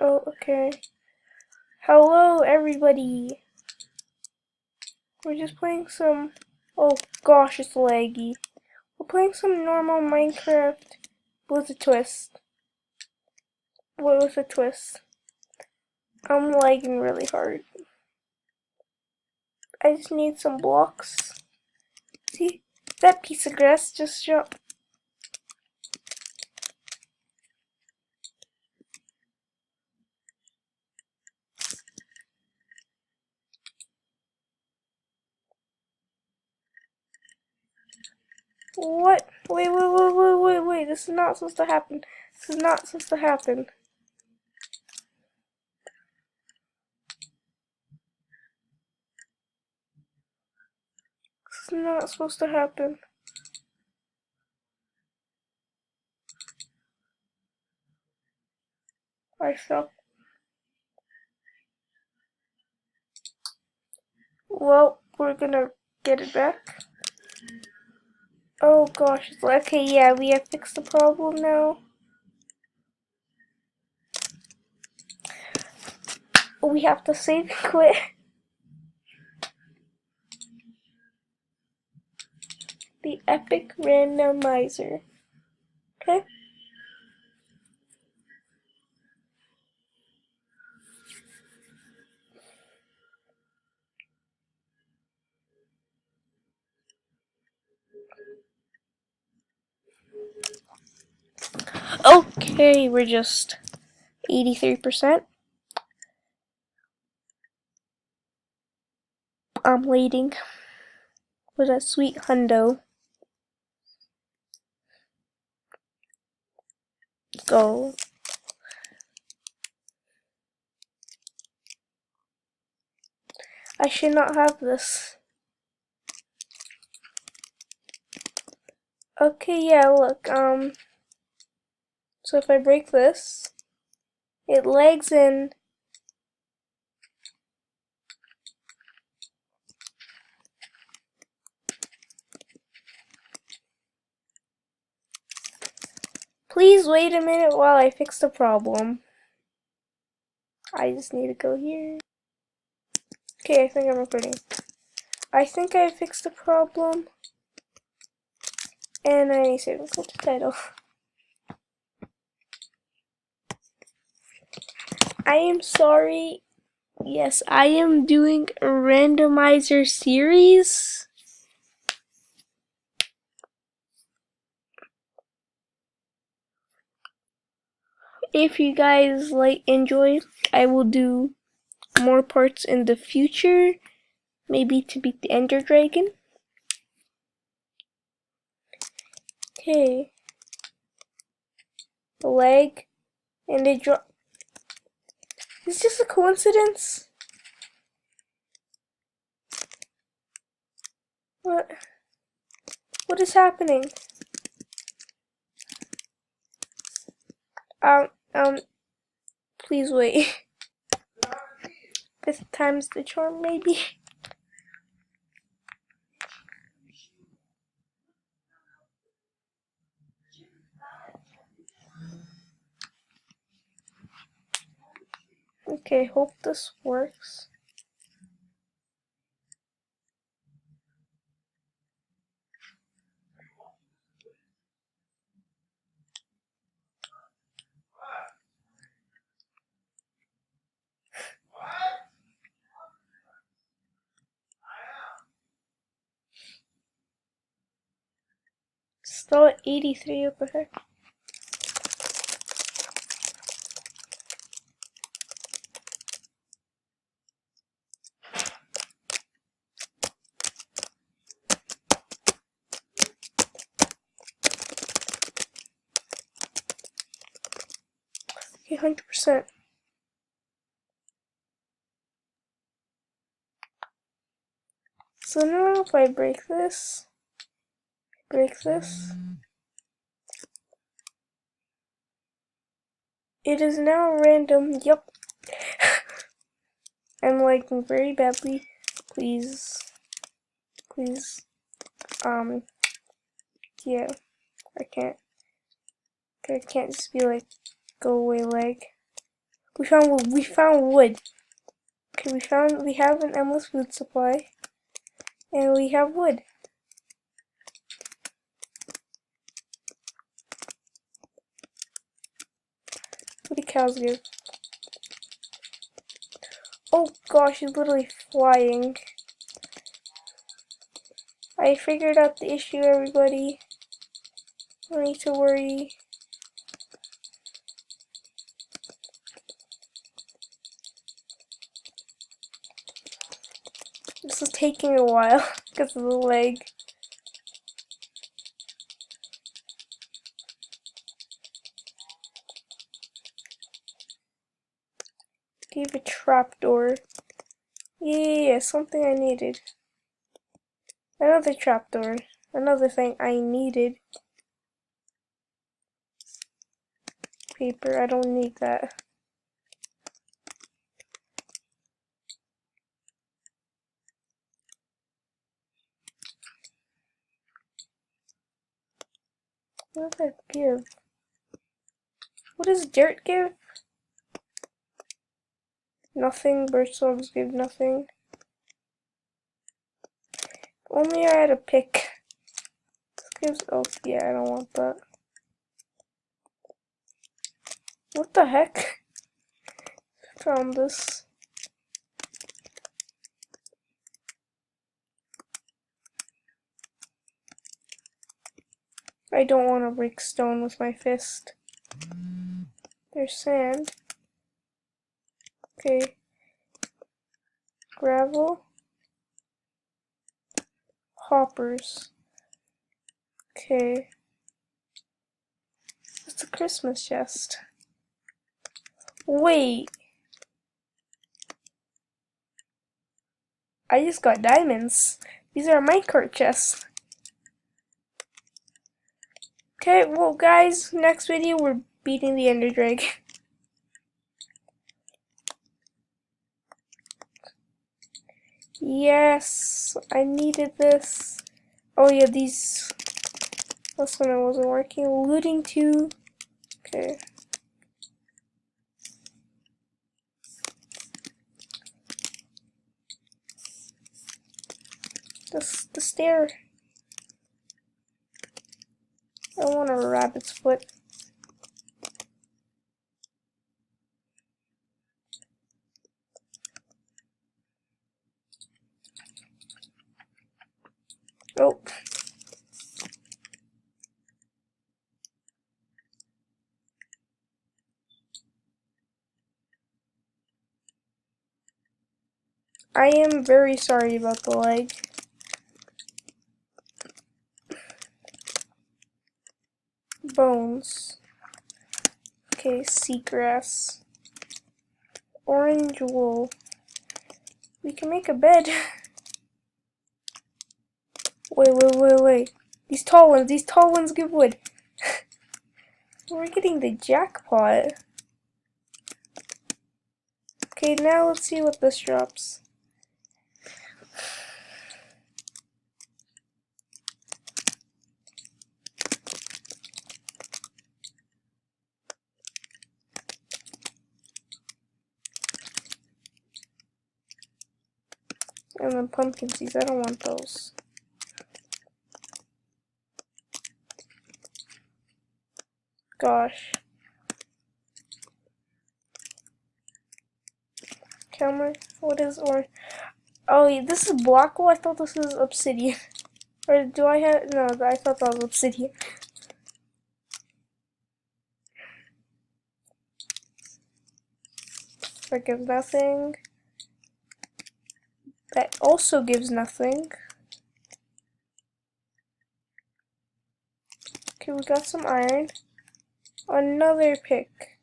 Oh, okay. Hello, everybody. We're just playing some... Oh gosh, it's laggy. We're playing some normal Minecraft with a twist. What was a twist? I'm lagging really hard. I just need some blocks. See? That piece of grass just jumped. What? Wait. This is not supposed to happen. This is not supposed to happen. This is not supposed to happen. I suck. Well, we're gonna get it back. Oh gosh, okay, yeah, we have fixed the problem now. We have to save and quit. The epic randomizer. Okay? Okay, we're just 83%. I'm waiting for that sweet hundo. Go. I should not have this. Okay, yeah, look, so if I break this, it lags in. Please wait a minute while I fix the problem. I just need to go here. Okay, I think I'm recording. I think I fixed the problem. And I need to save and quit the title. I am sorry. Yes, I am doing a randomizer series. If you guys enjoy, I will do more parts in the future. Maybe to beat the Ender Dragon. Okay. The leg. And they drop. Is this just a coincidence? What? What is happening? Please wait. Fifth time's the charm, maybe? Okay, hope this works. Still at 83 over here. Okay, 100%. So now if I break this, it is now random. Yup. I'm lagging very badly. Please. Yeah, I can't just be like, go away lag. We found wood. We found wood. Okay, we have an endless food supply. And we have wood. What do cows give? Oh gosh, he's literally flying. I figured out the issue, everybody. No need to worry. This is taking a while because of the lag. Gave a trapdoor. Yeah, something I needed. Another trapdoor. Another thing I needed. Paper, I don't need that. What does that give? What does dirt give? Nothing. Birch logs give nothing. Only I had a pick. This gives, oh yeah, I don't want that. What the heck? Found this. I don't want to break stone with my fist. There's sand. Okay. Gravel. Hoppers. Okay. It's a Christmas chest. Wait. I just got diamonds. These are minecart chests. Okay, well guys, next video we're beating the Ender Dragon. Yes, I needed this. Oh yeah, these. This one I wasn't working. Looting 2. Okay. The stair. I want a rabbit's foot. Oh. I am very sorry about the lag. Bones. Okay, seagrass. Orange wool. We can make a bed. Wait. These tall ones give wood. We're getting the jackpot. Okay, now let's see what this drops. And then pumpkin seeds, I don't want those. Gosh. Camera, what is orange? Oh, yeah, this is black wool? I thought this was obsidian. Or do I have, no, I thought that was obsidian. That gives nothing. That also gives nothing. Okay, we got some iron. Another pick.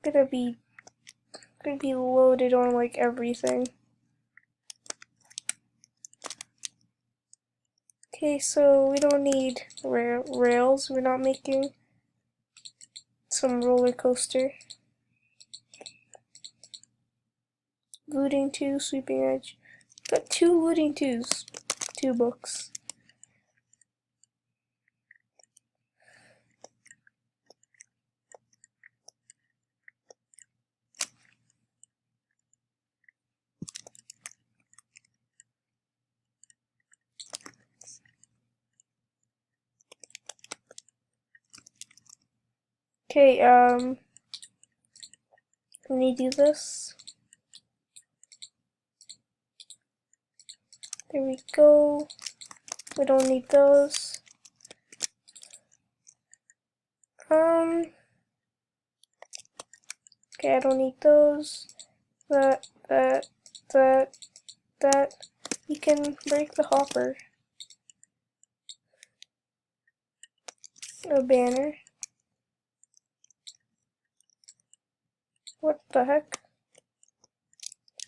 Gonna be loaded on like everything. Okay, so we don't need rails. We're not making some roller coaster. Looting 2, sweeping edge. Got 2 looting 2s. 2 books. Okay, let me do this. There we go. We don't need those. Okay, I don't need those. That. You can break the hopper. A banner. What the heck?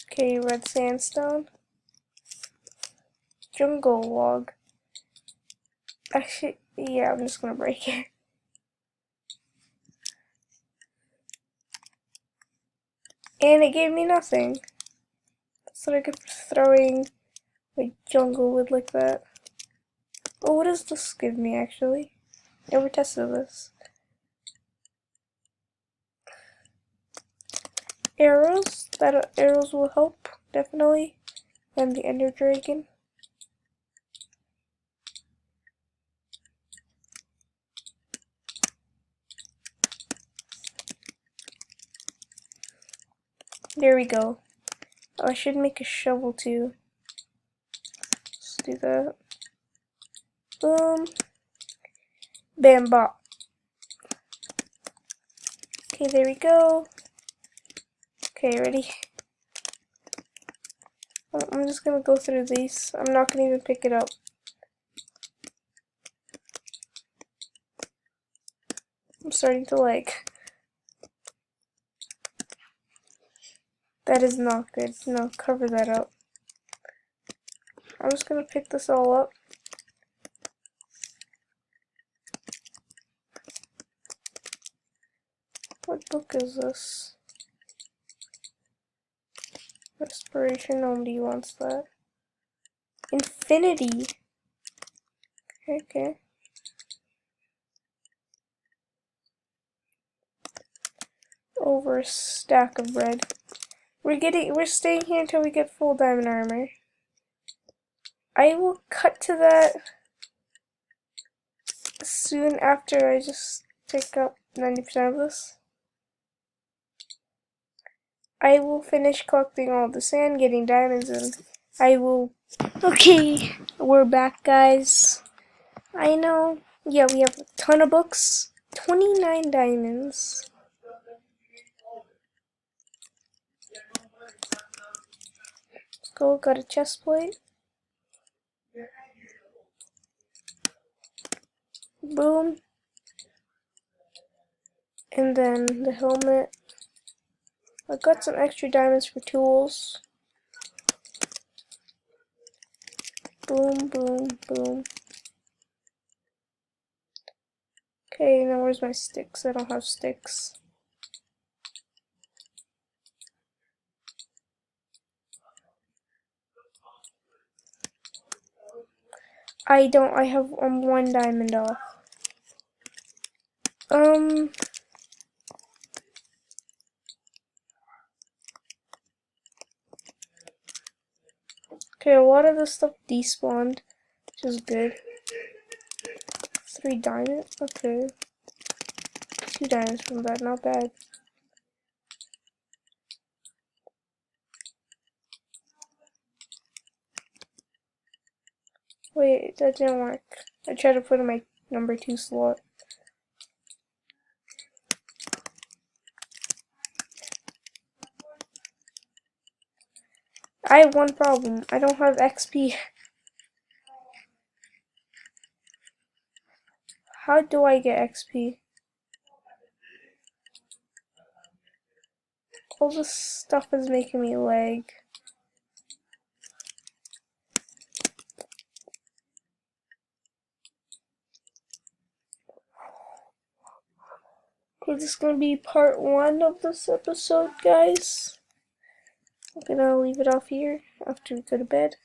Okay, red sandstone. Jungle log. Actually, yeah, I'm just gonna break it. And it gave me nothing. That's what I get for throwing like jungle wood like that. Oh, what does this give me actually? Never tested this. Arrows. That arrows will help, definitely. And the ender dragon. There we go. Oh, I should make a shovel too. Let's do that. Boom. Bam bop. Okay, there we go. Okay, ready? I'm just gonna go through these. I'm not gonna even pick it up. I'm starting to lag. That is not good. No, cover that up. I'm just gonna pick this all up. What book is this? Respiration, nobody wants that. Infinity. Okay. Over a stack of bread. We're staying here until we get full diamond armor. I will cut to that soon after I just pick up 90% of this. I will finish collecting all the sand, getting diamonds, and I will... Okay, we're back, guys. I know. Yeah, we have a ton of books. 29 diamonds. Let's go, got a chest plate. Boom. And then the helmet. I got some extra diamonds for tools. Boom, boom, boom. Okay, now where's my sticks? I don't have sticks. I have 1 diamond off. Okay, a lot of the stuff despawned, which is good. 3 diamonds? Okay. 2 diamonds from that, not bad. Wait, that didn't work. I tried to put in my number 2 slot. I have one problem. I don't have XP. How do I get XP? All this stuff is making me lag. Okay, this is gonna be part 1 of this episode, guys. I'm gonna leave it off here after we go to bed.